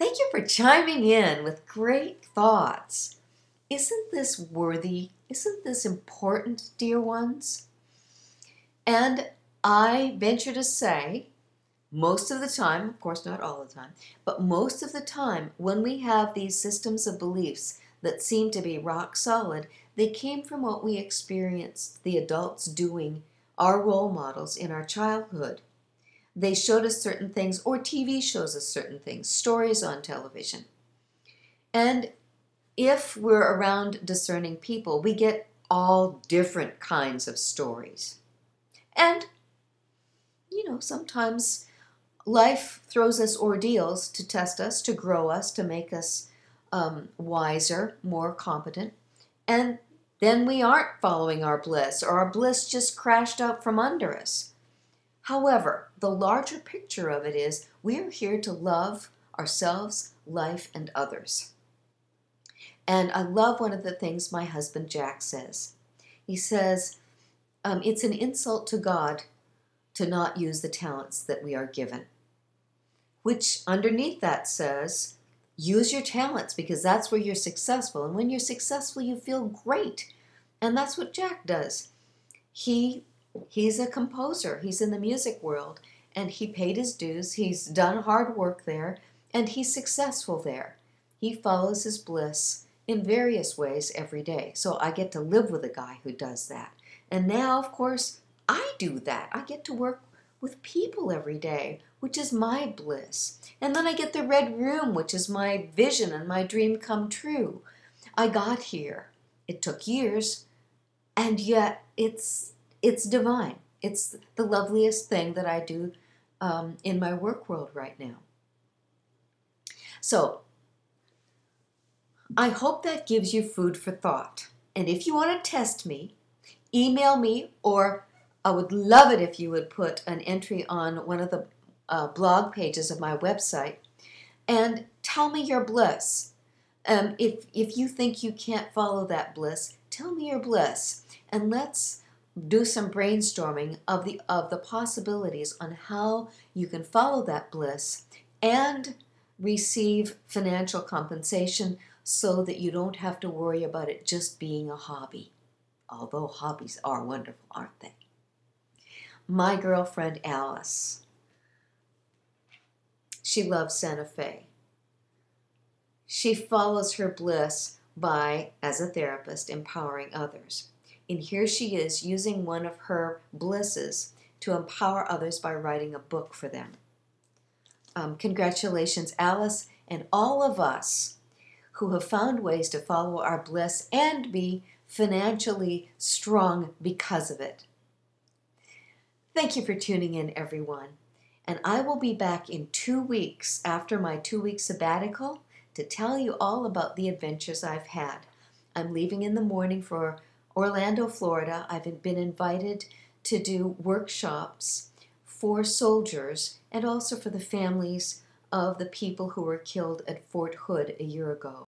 Thank you for chiming in with great thoughts. Isn't this worthy? Isn't this important, dear ones? And I venture to say, most of the time, of course not all the time, but most of the time when we have these systems of beliefs that seem to be rock solid, they came from what we experienced the adults doing, our role models in our childhood. They showed us certain things, or TV shows us certain things, stories on television. And if we're around discerning people, we get all different kinds of stories. And, you know, sometimes life throws us ordeals to test us, to grow us, to make us wiser, more competent. And then we aren't following our bliss, or our bliss just crashed out from under us. However, the larger picture of it is we are here to love ourselves, life, and others. And I love one of the things my husband Jack says. He says, it's an insult to God to not use the talents that we are given. Which underneath that says, use your talents because that's where you're successful. And when you're successful, you feel great. And that's what Jack does. He's a composer. He's in the music world, and he paid his dues. He's done hard work there, and he's successful there. He follows his bliss in various ways every day. So I get to live with a guy who does that. And now, of course, I do that. I get to work with people every day, which is my bliss. And then I get the Red Room, which is my vision and my dream come true. I got here. It took years, and yet it's divine. It's the loveliest thing that I do in my work world right now. So I hope that gives you food for thought. And if you want to test me, email me, or I would love it if you would put an entry on one of the blog pages of my website and tell me your bliss. If you think you can't follow that bliss, tell me your bliss, and let's do some brainstorming of the possibilities on how you can follow that bliss and receive financial compensation so that you don't have to worry about it just being a hobby. Although hobbies are wonderful, aren't they? My girlfriend Alice, she loves Santa Fe. She follows her bliss by, as a therapist, empowering others. And here she is using one of her blisses to empower others by writing a book for them. Congratulations, Alice, and all of us who have found ways to follow our bliss and be financially strong because of it. Thank you for tuning in, everyone. And I will be back in 2 weeks after my 2-week sabbatical to tell you all about the adventures I've had. I'm leaving in the morning for Orlando, Florida. I've been invited to do workshops for soldiers and also for the families of the people who were killed at Fort Hood a year ago.